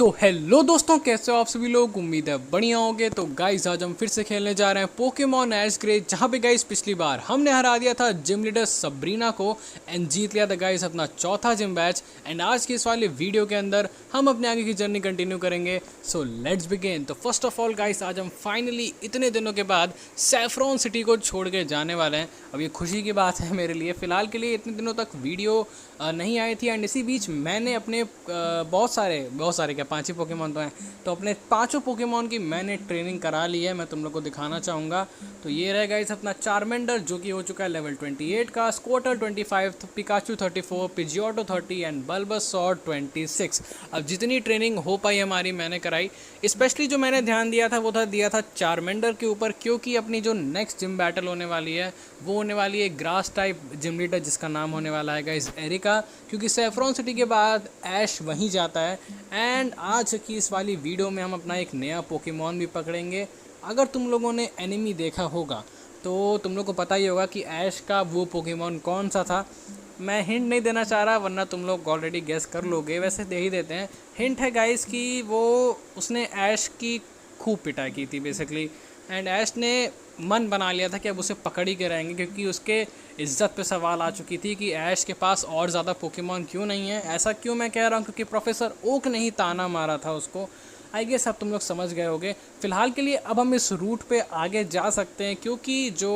तो हेलो दोस्तों, कैसे हो आप सभी लोग। उम्मीद है बढ़िया होंगे। तो गाइस आज हम फिर से खेलने जा रहे हैं पोकेमॉन एश ग्रे, जहाँ पे गाइस पिछली बार हमने हरा दिया था जिम लीडर सबरीना को एंड जीत लिया था गाइस अपना चौथा जिम बैच। एंड आज की इस वाले वीडियो के अंदर हम अपने आगे की जर्नी कंटिन्यू करेंगे। So let's begin. तो फर्स्ट ऑफ ऑल गाइस आज हम फाइनली इतने दिनों के बाद सैफरॉन सिटी को छोड़ के जाने वाले हैं। अब ये खुशी की बात है मेरे लिए। फ़िलहाल के लिए इतने दिनों तक वीडियो नहीं आई थी एंड इसी बीच मैंने अपने बहुत सारे क्या 5 ही पोकेमॉन तो हैं, तो अपने 5 पोकेमॉन की मैंने ट्रेनिंग करा ली है। मैं तुम लोग को दिखाना चाहूँगा। तो ये रहेगा इस अपना चार्मेंडर जो कि हो चुका है लेवल 28 का, स्क्वाटर 25, पिकाचू 34, पिजियोटो 30 एंड बल्बासौर 26। अब जितनी ट्रेनिंग हो पाई हमारी मैंने कराई। स्पेशली जो मैंने ध्यान दिया था वो दिया था चार्मेंडर के ऊपर, क्योंकि अपनी जो नेक्स्ट जिम बैटल होने वाली है वो होने वाली है ग्रास टाइप जिम लीडर जिसका नाम होने वाला है गाइस एरिका। क्योंकि सैफरॉन सिटी के बाद ऐश वहीं जाता है। एंड आज की इस वाली वीडियो में हम अपना एक नया पोकेमॉन भी पकड़ेंगे। अगर तुम लोगों ने एनिमी देखा होगा तो तुम लोग को पता ही होगा कि ऐश का वो पोकेमॉन कौन सा था। मैं हिंट नहीं देना चाह रहा वरना तुम लोग ऑलरेडी गेस कर लोगे, वैसे दे ही देते हैं। हिंट है गाइस कि वो उसने ऐश की खूब पिटाई की थी बेसिकली। एंड ऐश ने मन बना लिया था कि अब उसे पकड़ ही के रहेंगे, क्योंकि उसके इज्जत पे सवाल आ चुकी थी कि ऐश के पास और ज़्यादा पोकेमॉन क्यों नहीं है। ऐसा क्यों मैं कह रहा हूँ, क्योंकि प्रोफेसर ओक ने ही ताना मारा था उसको। आई गेस अब तुम लोग समझ गए होगे। फ़िलहाल के लिए अब हम इस रूट पे आगे जा सकते हैं, क्योंकि जो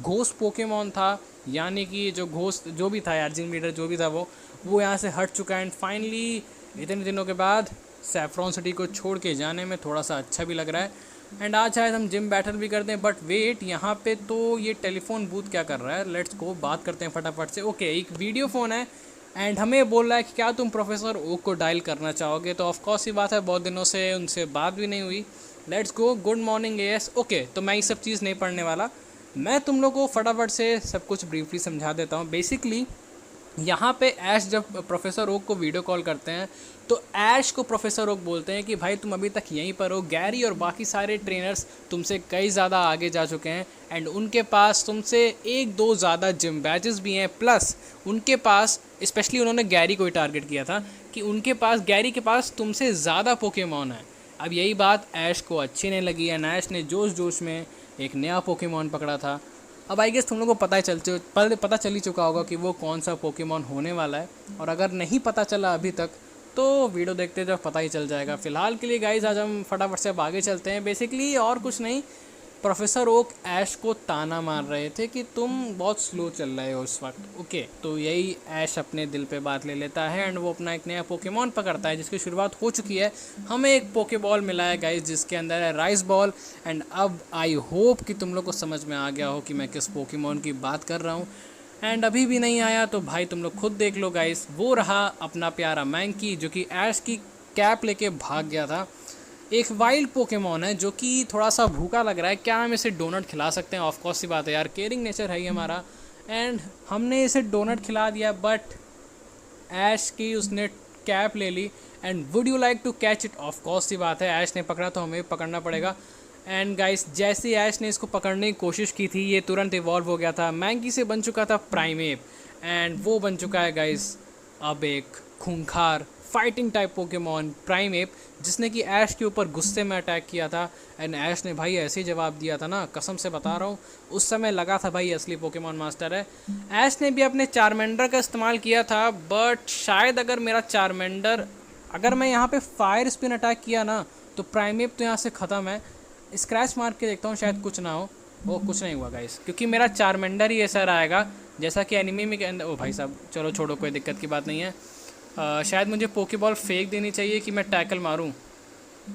घोस्ट पोकेमॉन था, यानी कि जो घोस्ट जो भी था यार, जिम लीडर जो भी था वो यहाँ से हट चुका है। एंड फाइनली इतने दिनों के बाद सैफरॉन सिटी को छोड़ के जाने में थोड़ा सा अच्छा भी लग रहा है। एंड आज शायद हम जिम बैटल भी करते हैं। बट वेट, यहाँ पे तो ये टेलीफोन बूथ क्या कर रहा है। लेट्स गो बात करते हैं फटाफट से। ओके, एक वीडियो फ़ोन है एंड हमें बोल रहा है कि क्या तुम प्रोफेसर ओक को डायल करना चाहोगे। तो ऑफकोर्स ही बात है, बहुत दिनों से उनसे बात भी नहीं हुई। Let's go. Good morning S. Okay, तो मैं ये सब चीज़ नहीं पढ़ने वाला। मैं तुम लोग को फटाफट से सब कुछ ब्रीफली समझा देता हूँ। बेसिकली यहाँ पे ऐश जब प्रोफेसर ओक को वीडियो कॉल करते हैं तो ऐश को प्रोफेसर ओक बोलते हैं कि भाई तुम अभी तक यहीं पर हो। गैरी और बाकी सारे ट्रेनर्स तुमसे कई ज़्यादा आगे जा चुके हैं एंड उनके पास तुमसे 1-2 ज़्यादा जिम बैचेस भी हैं। प्लस उनके पास, स्पेशली उन्होंने गैरी को ही टारगेट किया था कि उनके पास, गैरी के पास तुमसे ज़्यादा पोकेमॉन है। अब यही बात ऐश को अच्छी नहीं लगी एंड ऐश ने जोश जोश में एक नया पोकेमॉन पकड़ा था। अब आई गेस तुम लोगों को पता चल ही चुका होगा कि वो कौन सा पोकेमॉन होने वाला है। और अगर नहीं पता चला अभी तक तो वीडियो देखते जब पता ही चल जाएगा। फ़िलहाल के लिए गाइस आज हम फटाफट से अब आगे चलते हैं। बेसिकली और कुछ नहीं, प्रोफेसर ओक ऐश को ताना मार रहे थे कि तुम बहुत स्लो चल रहे हो इस वक्त। ओके, तो यही ऐश अपने दिल पे बात ले लेता है एंड वो अपना एक नया पोकेमॉन पकड़ता है जिसकी शुरुआत हो चुकी है। हमें एक पोकेबॉल मिला है गाइस जिसके अंदर है राइस बॉल। एंड अब आई होप कि तुम लोग को समझ में आ गया हो कि मैं किस पोकेमॉन की बात कर रहा हूँ। एंड अभी भी नहीं आया तो भाई तुम लोग खुद देख लो गाइस। वो रहा अपना प्यारा मैंकी जो कि ऐश की कैप लेके भाग गया था। एक वाइल्ड पोकेमॉन है जो कि थोड़ा सा भूखा लग रहा है। क्या हम इसे डोनट खिला सकते हैं? ऑफकोर्स सी बात है यार, केयरिंग नेचर है ही हमारा। एंड हमने इसे डोनट खिला दिया बट ऐश की उसने कैप ले ली। And would you like to catch it? Of course सी बात है, ऐश ने पकड़ा तो हमें पकड़ना पड़ेगा। एंड गाइस जैसे ऐश ने इसको पकड़ने की कोशिश की थी ये तुरंत इवॉल्व हो गया था। मैंकी से बन चुका था प्राइमेप एंड वो बन चुका है गाइस अब एक खूंखार फाइटिंग टाइप पोकेमॉन प्राइमेप, जिसने कि ऐश के ऊपर गुस्से में अटैक किया था। एंड ऐश ने भाई ऐसे ही जवाब दिया था ना, कसम से बता रहा हूँ उस समय लगा था भाई असली पोकेमॉन मास्टर है। ऐश ने भी अपने चारमेंडर का इस्तेमाल किया था बट शायद अगर मेरा चारमेंडर, अगर मैं यहाँ पे फायर स्पिन अटैक किया ना तो प्राइमेप तो यहाँ से ख़त्म है। स्क्रैच मार के देखता हूँ शायद कुछ ना हो। वो कुछ नहीं हुआ गाइस, क्योंकि मेरा चारमेंडर ही ऐसा रहेगा जैसा कि एनिमी में के अंदर। ओ भाई साहब चलो छोड़ो, कोई दिक्कत की बात नहीं है। शायद मुझे पोकेबॉल फेंक देनी चाहिए कि मैं टैकल मारूं।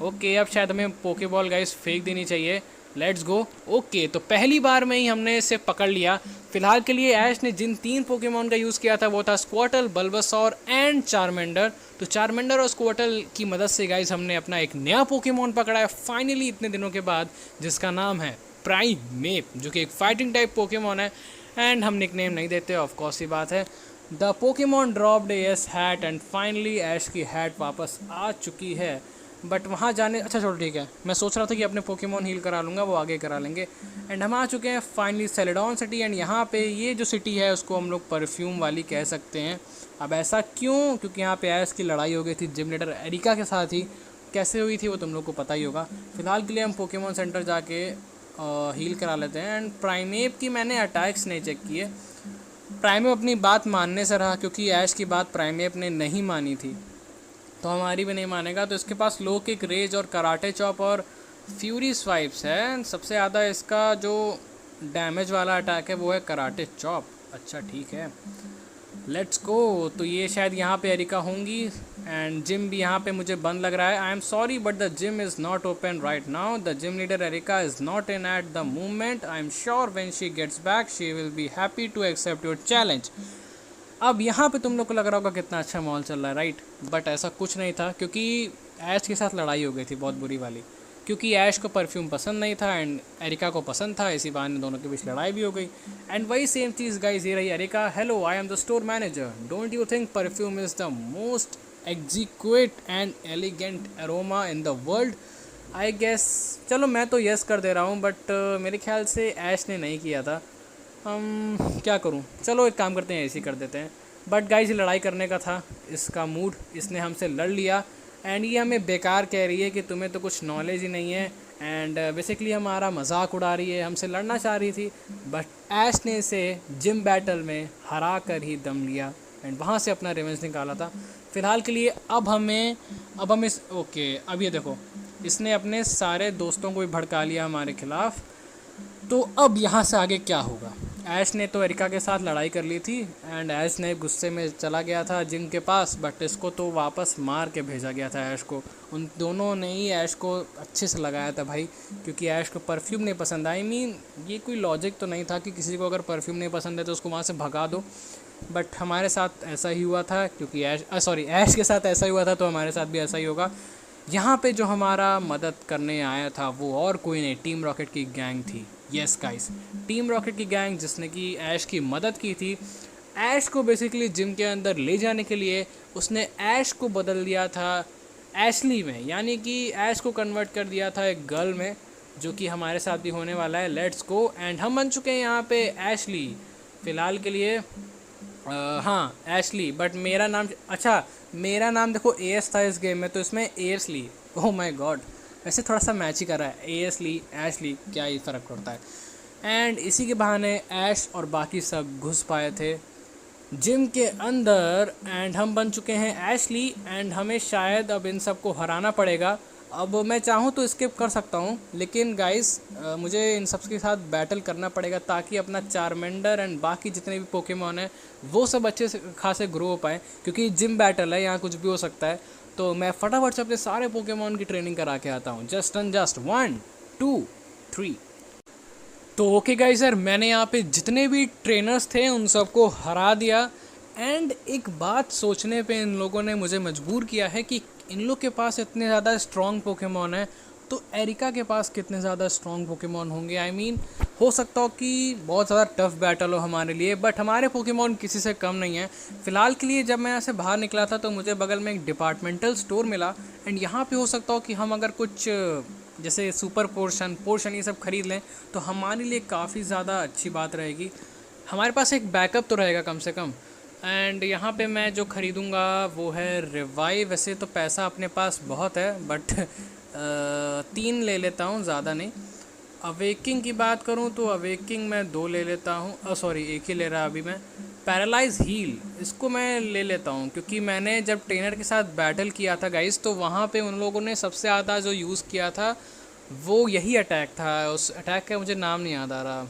ओके, अब शायद हमें पोकेबॉल गाइस फेंक देनी चाहिए। Let's go. ओके, तो पहली बार में ही हमने इसे पकड़ लिया। फिलहाल के लिए ऐश ने जिन 3 पोकेमॉन का यूज़ किया था वो था स्क्वाटल, बल्बासौर एंड चारमेंडर। तो चारमेंडर और स्क्वाटल की मदद से गाइस हमने अपना एक नया पोकेमॉन पकड़ा है फाइनली इतने दिनों के बाद, जिसका नाम है प्राइमेप, जो कि एक फाइटिंग टाइप पोकेमॉन है। एंड हम निकनेम नहीं देते, ऑफकोर्स ही बात है। The Pokemon dropped Ash's hat and finally Ash की हैट वापस आ चुकी है। बट वहाँ जाने, अच्छा चलो ठीक है, मैं सोच रहा था कि अपने पोकेमॉन हील करा लूँगा, वो आगे करा लेंगे। एंड हम आ चुके हैं फाइनली सेलेडॉन सिटी। एंड यहाँ पे ये जो सिटी है उसको हम लोग परफ्यूम वाली कह सकते हैं। अब ऐसा क्यों? क्योंकि यहाँ पे ऐश की लड़ाई हो गई थी जिम लीडर एरिका के साथ ही। कैसे हुई थी वो तुम लोग को पता ही होगा। फ़िलहाल के लिए हम पोकेमॉन सेंटर जाके हील करा लेते हैं। एंड प्राइमेप की मैंने अटैक्स नहीं चेक किए। प्राइमेप अपनी बात मानने से रहा, क्योंकि ऐश की बात प्राइमेप ने नहीं मानी थी, तो हमारी भी नहीं मानेगा। तो इसके पास लो किक, रेज और कराटे चॉप और फ्यूरी स्वाइप्स है। सबसे ज़्यादा इसका जो डैमेज वाला अटैक है वो है कराटे चॉप। अच्छा ठीक है, लेट्स गो। तो ये शायद यहाँ पे एरिका होंगी। एंड जिम भी यहाँ पे मुझे बंद लग रहा है। I am sorry but the gym is not open right now. The gym leader Erica is not in at the moment. I am sure when she gets back she will be happy to accept your challenge. अब यहाँ पे तुम लोग को लग रहा होगा कितना अच्छा माहौल चल रहा है, राइट? बट ऐसा कुछ नहीं था, क्योंकि ऐश के साथ लड़ाई हो गई थी बहुत बुरी वाली। क्योंकि ऐश को परफ्यूम पसंद नहीं था एंड एरिका को पसंद था, इसी बहाने दोनों के बीच लड़ाई भी हो गई। एंड वही सेम चीज़ गाइस, ये रही Erica. Hello, I am the store manager. Don't you think perfume is the most exquisite and elegant aroma in the world? I guess, चलो मैं तो यस कर दे रहा हूँ, बट मेरे ख्याल से ऐश ने नहीं किया था। क्या करूँ, चलो एक काम करते हैं, ऐसे ही कर देते हैं। बट गाइस, लड़ाई करने का था इसका मूड, इसने हमसे लड़ लिया। एंड ये हमें बेकार कह रही है कि तुम्हें तो कुछ नॉलेज ही नहीं है। एंड बेसिकली हमारा मजाक उड़ा रही है, हमसे लड़ना चाह रही थी। बट ऐश ने इसे जिम बैटल में हरा कर ही दम लिया एंड वहाँ से अपना रिवेंज निकाला था। फ़िलहाल के लिए अब हम इस अब ये देखो, इसने अपने सारे दोस्तों को भी भड़का लिया हमारे खिलाफ़। तो अब यहाँ से आगे क्या होगा? ऐश ने तो एरिका के साथ लड़ाई कर ली थी एंड ऐश ने गुस्से में चला गया था जिम के पास, बट इसको तो वापस मार के भेजा गया था ऐश को। उन दोनों ने ही ऐश को अच्छे से लगाया था भाई, क्योंकि ऐश को परफ्यूम नहीं पसंद। आई मीन ये कोई लॉजिक तो नहीं था कि किसी को अगर परफ्यूम नहीं पसंद है तो उसको वहाँ से भगा दो। बट हमारे साथ ऐसा ही हुआ था, क्योंकि ऐश के साथ ऐसा ही हुआ था, तो हमारे साथ भी ऐसा ही होगा। यहाँ पे जो हमारा मदद करने आया था वो और कोई नहीं, टीम रॉकेट की गैंग थी। यस गाइस, टीम रॉकेट की गैंग, जिसने कि ऐश की मदद की थी। ऐश को बेसिकली जिम के अंदर ले जाने के लिए उसने ऐश को बदल दिया था ऐशली में, यानी कि ऐश को कन्वर्ट कर दिया था एक गर्ल में, जो कि हमारे साथ भी होने वाला है। Let's go. एंड हम बन चुके हैं यहाँ पे ऐशली फ़िलहाल के लिए। हाँ ऐशली, बट मेरा नाम, अच्छा मेरा नाम देखो एस था इस गेम में, तो इसमें एसली। ओह माय गॉड, वैसे थोड़ा सा मैच ही कर रहा है, एसली ऐशली, क्या ही फ़र्क पड़ता है। एंड इसी के बहाने ऐश और बाकी सब घुस पाए थे जिम के अंदर। एंड हम बन चुके हैं ऐशली एंड हमें शायद अब इन सब को हराना पड़ेगा। अब मैं चाहूँ तो स्किप कर सकता हूँ, लेकिन गाइस मुझे इन सब के साथ बैटल करना पड़ेगा, ताकि अपना चारमेंडर एंड बाकी जितने भी पोकेमॉन हैं वो सब अच्छे से खासे ग्रो हो पाएँ, क्योंकि जिम बैटल है, यहाँ कुछ भी हो सकता है। तो मैं फटाफट से अपने सारे पोकेमॉन की ट्रेनिंग करा के आता हूँ। जस्ट 1 2 3। तो ओके गाइस सर, मैंने यहाँ पे जितने भी ट्रेनर्स थे उन सबको हरा दिया। एंड एक बात सोचने पे इन लोगों ने मुझे मजबूर किया है कि इन लोग के पास इतने ज़्यादा स्ट्रॉन्ग पोकेमॉन है, तो एरिका के पास कितने ज़्यादा स्ट्रॉन्ग पोकेमॉन होंगे। आई मीन हो सकता हो कि बहुत ज़्यादा टफ बैटल हो हमारे लिए, बट हमारे पोकेमॉन किसी से कम नहीं है। फ़िलहाल के लिए जब मैं यहाँ से बाहर निकला था तो मुझे बगल में एक डिपार्टमेंटल स्टोर मिला। एंड यहाँ पे हो सकता हो कि हम अगर कुछ जैसे सुपर पोर्शन ये सब ख़रीद लें तो हमारे लिए काफ़ी ज़्यादा अच्छी बात रहेगी। हमारे पास एक बैकअप तो रहेगा कम से कम। एंड यहाँ पे मैं जो ख़रीदूँगा वो है रिवाइव। वैसे तो पैसा अपने पास बहुत है, बट 3 ले लेता हूँ, ज़्यादा नहीं। अवेकिंग की बात करूँ तो अवेकिंग मैं 2 ले लेता हूँ, सॉरी 1 ही ले रहा अभी मैं। पैरालाइज हील, इसको मैं ले लेता हूँ, क्योंकि मैंने जब ट्रेनर के साथ बैटल किया था गाइस, तो वहाँ पे उन लोगों ने सबसे ज़्यादा जो यूज़ किया था वो यही अटैक था। उस अटैक का मुझे नाम नहीं याद आ रहा।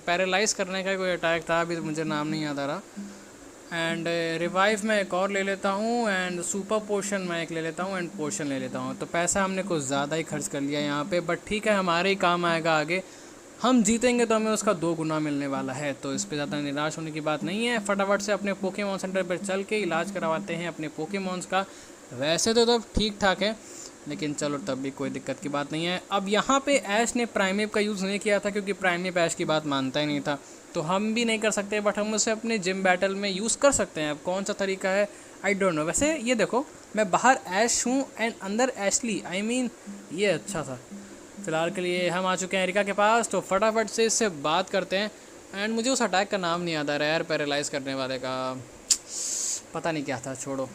पैरालाइज़ करने का कोई अटैक था, अभी तो मुझे नाम नहीं याद आ रहा। एंड रिवाइव मैं एक और ले लेता हूँ, एंड सुपर पोशन मैं एक ले लेता हूँ, एंड पोशन ले लेता हूँ। तो पैसा हमने कुछ ज़्यादा ही खर्च कर लिया यहाँ पे, बट ठीक है, हमारे ही काम आएगा आगे। हम जीतेंगे तो हमें उसका 2 गुना मिलने वाला है, तो इस पर ज़्यादा निराश होने की बात नहीं है। फटाफट से अपने पोकेमॉन सेंटर पर चल के इलाज करवाते हैं अपने पोकेमॉन्स का। वैसे तो ठीक ठाक है, लेकिन चलो तब भी कोई दिक्कत की बात नहीं है। अब यहाँ पे ऐश ने प्राइमेप का यूज़ नहीं किया था, क्योंकि प्राइमेप ऐश की बात मानता ही नहीं था, तो हम भी नहीं कर सकते, बट हम उसे अपने जिम बैटल में यूज़ कर सकते हैं। अब कौन सा तरीका है आई डोंट नो। वैसे ये देखो, मैं बाहर ऐश हूँ एंड अंदर ऐशली, आई मीन ये अच्छा था। फ़िलहाल के लिए हम आ चुके हैं एरिका के पास, तो फटाफट से इससे बात करते हैं। एंड मुझे उस अटैक का नाम नहीं याद आ रहा है यार, पैरालाइज़ करने वाले का, पता नहीं क्या था, छोड़ो।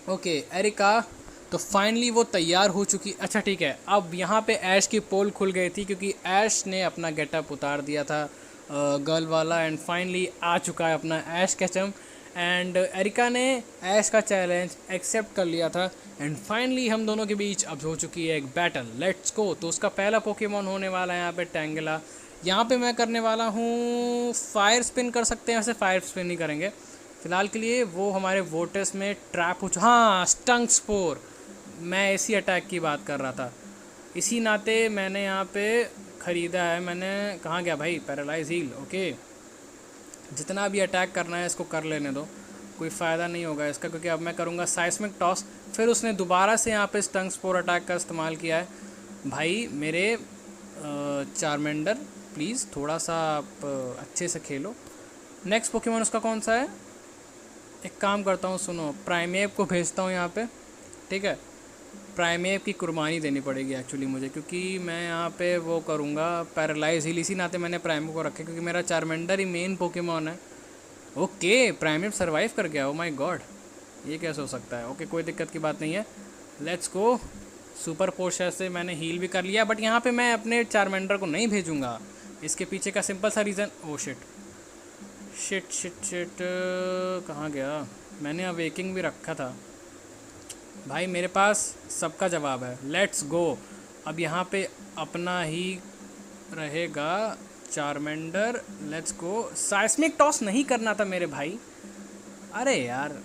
ओके एरिका, तो फाइनली वो तैयार हो चुकी। अच्छा ठीक है, अब यहाँ पे ऐश की पोल खुल गई थी क्योंकि ऐश ने अपना गेटअप उतार दिया था गर्ल वाला, एंड फाइनली आ चुका है अपना ऐश केचम, एंड एरिका ने ऐश का चैलेंज एक्सेप्ट कर लिया था, एंड फाइनली हम दोनों के बीच अब हो चुकी है एक बैटल। Let's go. तो उसका पहला पोकेमॉन होने वाला है यहाँ पे टैंगला। यहाँ पे मैं करने वाला हूँ फायर स्पिन, कर सकते हैं वैसे, फायर स्पिन नहीं करेंगे फिलहाल के लिए। वो हमारे वोटर्स में ट्रैप हो चुका, हाँ स्टंग स्पोर, मैं इसी अटैक की बात कर रहा था। इसी नाते मैंने यहाँ पे ख़रीदा है। मैंने कहाँ गया भाई, पैरालाइज हील। ओके, जितना भी अटैक करना है इसको कर लेने दो, कोई फ़ायदा नहीं होगा इसका, क्योंकि अब मैं करूँगा साइस्मिक टॉस। फिर उसने दोबारा से यहाँ पे स्टंग स्पोर अटैक का इस्तेमाल किया है। भाई मेरे चारमेंडर प्लीज़ थोड़ा सा आप अच्छे से खेलो। नेक्स्ट पोकेमॉन उसका कौन सा है, एक काम करता हूँ सुनो, प्राइमेव को भेजता हूँ यहाँ पे, ठीक है। प्राइमेव की कुर्बानी देनी पड़ेगी एक्चुअली मुझे, क्योंकि मैं यहाँ पे वो करूँगा पैरालाइज हील। इसी नाते मैंने प्राइमेव को रखा क्योंकि मेरा चारमेंडर ही मेन पोकेमॉन है। ओके, प्राइमेव सरवाइव कर गया, ओ माय गॉड, ये कैसे हो सकता है। ओके, कोई दिक्कत की बात नहीं है, लेट्स गो। सुपर पोशन से मैंने हील भी कर लिया, बट यहाँ पे मैं अपने चारमेंडर को नहीं भेजूँगा। इसके पीछे का सिंपल सा reason, oh shit shit shit shit, कहाँ गया, मैंने अवेकिंग भी रखा था। भाई मेरे पास सबका जवाब है, लेट्स गो। अब यहाँ पे अपना ही रहेगा चारमेंडर, लेट्स गो। साइस्मिक टॉस नहीं करना था मेरे भाई, अरे यार।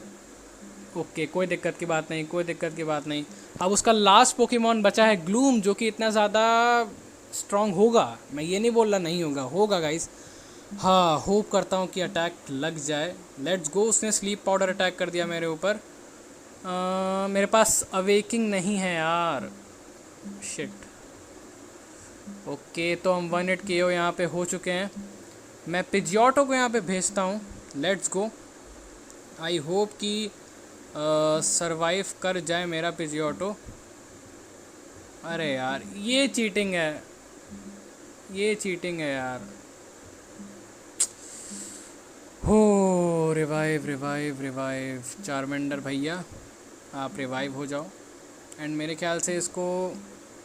ओके, कोई दिक्कत की बात नहीं, कोई दिक्कत की बात नहीं। अब उसका लास्ट पोकेमॉन बचा है ग्लूम, जो कि इतना ज़्यादा स्ट्रॉन्ग होगा, मैं ये नहीं बोल रहा नहीं होगा, होगा गाइस। हाँ, होप करता हूँ कि अटैक लग जाए। Let's go. उसने स्लीप पाउडर अटैक कर दिया मेरे ऊपर। मेरे पास अवेकिंग नहीं है यार, शिट। ओके, तो हम 1 हिट KO यहाँ पे हो चुके हैं। मैं पिजियोटो को यहाँ पे भेजता हूँ, लेट्स गो। आई होप कि सरवाइव कर जाए मेरा पिजियोटो। अरे यार ये चीटिंग है, ये चीटिंग है यार। हो, रिवाइव रिवाइव रिवाइव, चारमेंडर भैया आप रिवाइव हो जाओ। एंड मेरे ख्याल से इसको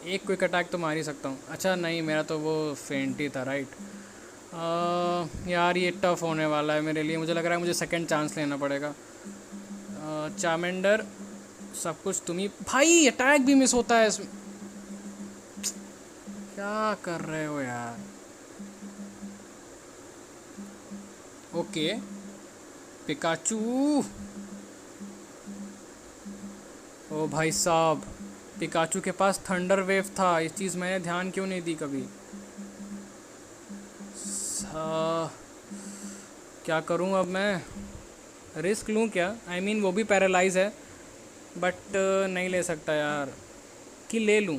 एक क्विक अटैक तो मार ही सकता हूँ। अच्छा नहीं, मेरा तो वो फेंट ही था, राइट। यार ये टफ होने वाला है मेरे लिए, मुझे लग रहा है मुझे सेकंड चांस लेना पड़ेगा। चारमेंडर सब कुछ तुम ही, भाई अटैक भी मिस होता है इसमें, क्या कर रहे हो यार। ओके, पिकाचू, ओ भाई साहब, पिकाचू के पास थंडर वेव था, इस चीज़ मैंने ध्यान क्यों नहीं दी कभी। क्या करूं अब मैं, रिस्क लूं क्या, आई मीन वो भी पैरालाइज है, बट नहीं ले सकता यार, कि ले लूं,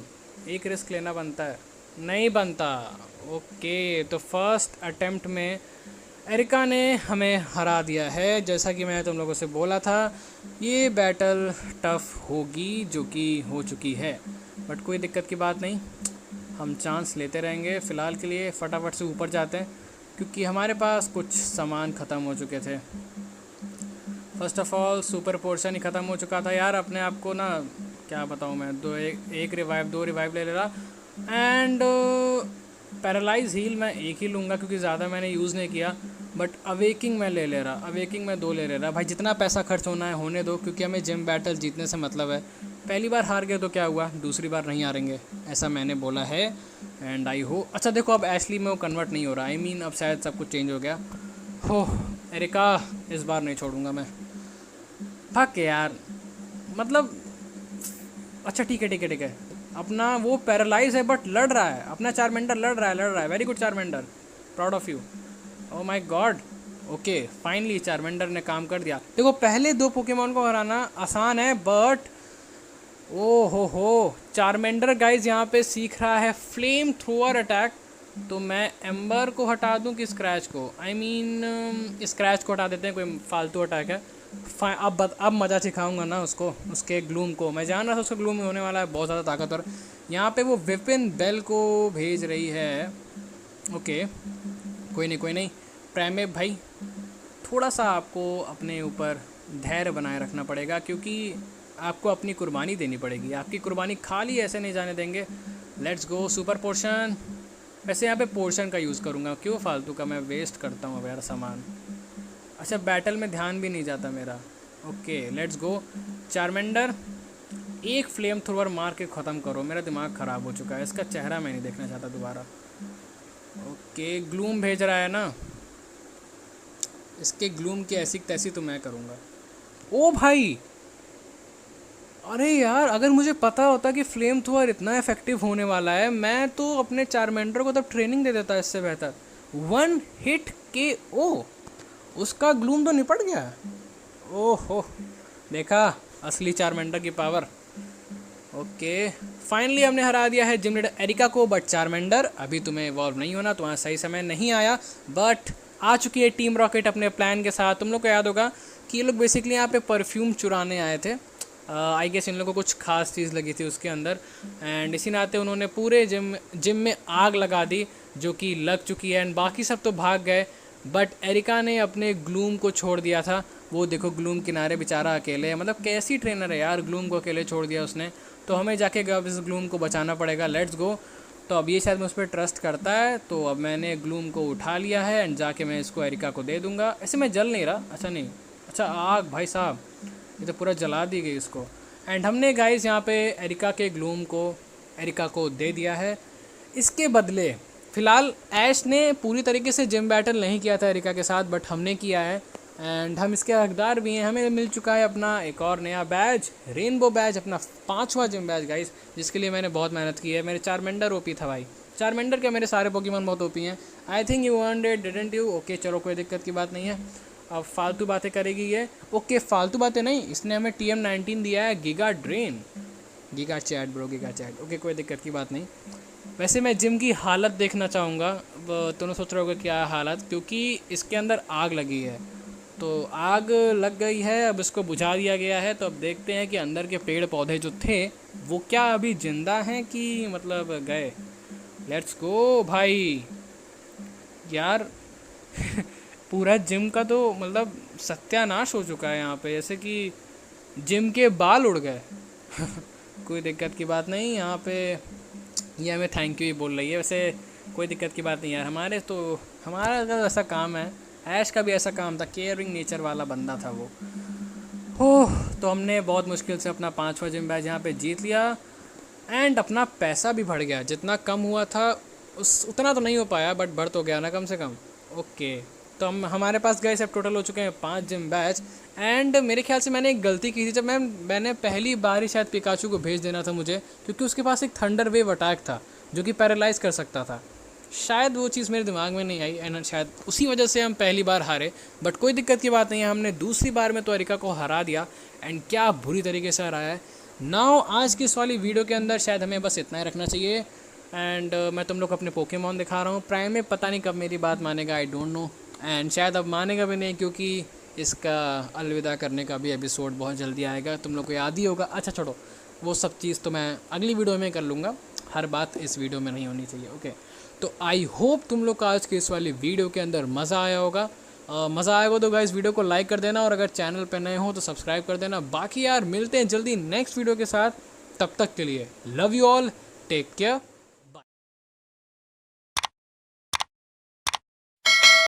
एक रिस्क लेना बनता है, नहीं बनता। ओके, तो फर्स्ट अटेम्प्ट में एरिका ने हमें हरा दिया है। जैसा कि मैंने तुम लोगों से बोला था, ये बैटल टफ होगी, जो कि हो चुकी है, बट कोई दिक्कत की बात नहीं, हम चांस लेते रहेंगे। फ़िलहाल के लिए फटाफट से ऊपर जाते हैं, क्योंकि हमारे पास कुछ सामान ख़त्म हो चुके थे। First of all super portion ही ख़त्म हो चुका था यार। अपने आप को ना क्या बताऊँ मैं, एक रिवाइव, 2 रिवाइव ले रहा, एंड पैरालाइज हील मैं एक ही लूँगा क्योंकि ज़्यादा मैंने यूज़ नहीं किया, बट अवेकिंग मैं ले रहा, अवेकिंग मैं 2 ले रहा। भाई जितना पैसा खर्च होना है होने दो, क्योंकि हमें जिम बैटल जीतने से मतलब है। पहली बार हार गए तो क्या हुआ, दूसरी बार नहीं हारेंगे, ऐसा मैंने बोला है। एंड आई हो, अच्छा देखो अब एशली में वो कन्वर्ट नहीं हो रहा, आई मीन अब शायद सब कुछ चेंज हो गया। हो एरिका, इस बार नहीं छोड़ूंगा मैं, भाग के यार, मतलब अच्छा ठीक है ठीक है ठीक है। अपना वो पैरालाइज है बट लड़ रहा है, अपना चारमेंडर लड़ रहा है, very good Charmander, proud of you. Oh my God, okay finally Charmander ने काम कर दिया। देखो पहले 2 पोकेमॉन को हराना आसान है, बट ओ हो चारमेंडर गाइज यहाँ पे सीख रहा है फ्लेम थ्रोअर अटैक। तो मैं एम्बर को हटा दूँ कि स्क्रैच को, आई मीन स्क्रैच को हटा देते हैं, कोई फालतू अटैक है। अब मज़ा सिखाऊंगा ना उसको, उसके ग्लूम को। मैं जान रहा था उसका ग्लूम होने वाला है बहुत ज़्यादा ताकतवर। यहाँ पे वो विपिन बेल को भेज रही है। ओके कोई नहीं कोई नहीं, प्राइमेव भाई थोड़ा सा आपको अपने ऊपर धैर्य बनाए रखना पड़ेगा, क्योंकि आपको अपनी कुर्बानी देनी पड़ेगी, आपकी कुर्बानी खाली ऐसे नहीं जाने देंगे। Let's go super portion. वैसे यहाँ पे पोर्शन का यूज़ करूँगा, क्यों फालतू का मैं वेस्ट करता हूँ अब यार सामान। अच्छा बैटल में ध्यान भी नहीं जाता मेरा। Okay let's go. चार्मेंडर एक फ्लेम थ्रोवर मार के ख़त्म करो, मेरा दिमाग ख़राब हो चुका है, इसका चेहरा मैं नहीं देखना चाहता दोबारा। ओके ग्लूम भेज रहा है ना, इसके ग्लूम की ऐसी तैसी तो मैं करूँगा। ओ भाई, अरे यार अगर मुझे पता होता कि फ्लेम थ्रोअर इतना इफेक्टिव होने वाला है, मैं तो अपने चार्मेंडर को तब ट्रेनिंग दे देता इससे बेहतर। 1 हिट के ओ, उसका ग्लूम तो निपट गया। ओहो देखा असली चार्मेंडर की पावर। ओके फाइनली हमने हरा दिया है जिम लीडर एरिका को, बट चार्मेंडर अभी तुम्हें इवॉल्व नहीं होना, तुम्हारा सही समय नहीं आया। बट आ चुकी है टीम रॉकेट अपने प्लान के साथ। तुम लोग को याद होगा कि ये लोग बेसिकली यहाँ पे परफ्यूम चुराने आए थे। आई गेस इन लोगों को कुछ खास चीज़ लगी थी उसके अंदर, एंड इसी नाते उन्होंने पूरे जिम में आग लगा दी, जो कि लग चुकी है, एंड बाकी सब तो भाग गए। बट एरिका ने अपने ग्लूम को छोड़ दिया था। वो देखो ग्लूम किनारे बेचारा अकेले है, मतलब कैसी ट्रेनर है यार, ग्लूम को अकेले छोड़ दिया उसने। तो हमें जाके अब इस ग्लूम को बचाना पड़ेगा। Let's go. तो अब ये शायद मैं उस पर ट्रस्ट करता है, तो अब मैंने ग्लूम को उठा लिया है एंड जाके मैं इसको एरिका को दे दूंगा। ऐसे मैं जल नहीं रहा, अच्छा नहीं, अच्छा आग भाई साहब, ये तो पूरा जला दी गई इसको। एंड हमने गाइस यहाँ पे एरिका के ग्लूम को एरिका को दे दिया है। इसके बदले फ़िलहाल ऐश ने पूरी तरीके से जिम बैटल नहीं किया था एरिका के साथ, बट हमने किया है एंड हम इसके हकदार भी हैं। हमें मिल चुका है अपना एक और नया बैज, रेनबो बैज, अपना 5वां जिम बैज गाइस, जिसके लिए मैंने बहुत मेहनत की है। मेरे चार्मेंडर ओपी था भाई, चार्मेंडर क्या मेरे सारे पोकेमॉन बहुत ओपी हैं। I think you earned it didn't you. Okay चलो कोई दिक्कत की बात नहीं है। अब फालतू बातें करेगी ये। ओके फालतू बातें नहीं, इसने हमें TM19 दिया है, giga drain, giga chad bro, giga chad. Okay कोई दिक्कत की बात नहीं। वैसे मैं जिम की हालत देखना चाहूँगा। तुम सोच रहे होगे क्या हालत, क्योंकि इसके अंदर आग लगी है, तो आग लग गई है, अब इसको बुझा दिया गया है। तो अब देखते हैं कि अंदर के पेड़ पौधे जो थे वो क्या अभी जिंदा हैं कि मतलब गए। लेट्स गो भाई यार पूरा जिम का तो मतलब सत्यानाश हो चुका है यहाँ पे, जैसे कि जिम के बाल उड़ गए कोई दिक्कत की बात नहीं। यहाँ पे ये हमें थैंक यू ही बोल रही है, वैसे कोई दिक्कत की बात नहीं यार। हमारा तो ऐसा काम है, ऐश का भी ऐसा काम था, केयरिंग नेचर वाला बंदा था वो। ओह तो हमने बहुत मुश्किल से अपना 5वां जिम बैच यहाँ पे जीत लिया एंड अपना पैसा भी बढ़ गया। जितना कम हुआ था उतना तो नहीं हो पाया, बट बढ़ तो गया ना कम से कम। ओके तो हमारे पास गए सब टोटल हो चुके हैं 5 जिम बैच। एंड मेरे ख्याल से मैंने एक गलती की थी, जब मैंने पहली बार ही शायद पिकाचू को भेज देना था मुझे, क्योंकि उसके पास एक थंडर वेव अटैक था जो कि पैरालाइज कर सकता था। शायद वो चीज़ मेरे दिमाग में नहीं आई एंड शायद उसी वजह से हम पहली बार हारे। बट कोई दिक्कत की बात नहीं है, हमने दूसरी बार में तो एरिका को हरा दिया एंड क्या बुरी तरीके से हराया है। नाउ आज की इस वाली वीडियो के अंदर शायद हमें बस इतना ही रखना चाहिए। एंड मैं तुम लोग को अपने पोकेमॉन दिखा रहा हूँ। प्राइम में पता नहीं कब मेरी बात मानेगा, आई डोंट नो, एंड शायद अब मानेगा भी नहीं, क्योंकि इसका अलविदा करने का भी एपिसोड बहुत जल्दी आएगा, तुम लोग को याद ही होगा। अच्छा छोड़ो, वो सब चीज़ तो मैं अगली वीडियो में कर लूँगा, हर बात इस वीडियो में नहीं होनी चाहिए। ओके तो आई होप तुम लोग का आज की इस वाली वीडियो के अंदर मज़ा आया होगा। मज़ा आएगा तो गाइस वीडियो को लाइक कर देना, और अगर चैनल पे नए हो तो सब्सक्राइब कर देना। बाकी यार मिलते हैं जल्दी नेक्स्ट वीडियो के साथ, तब तक के लिए love you all, take care.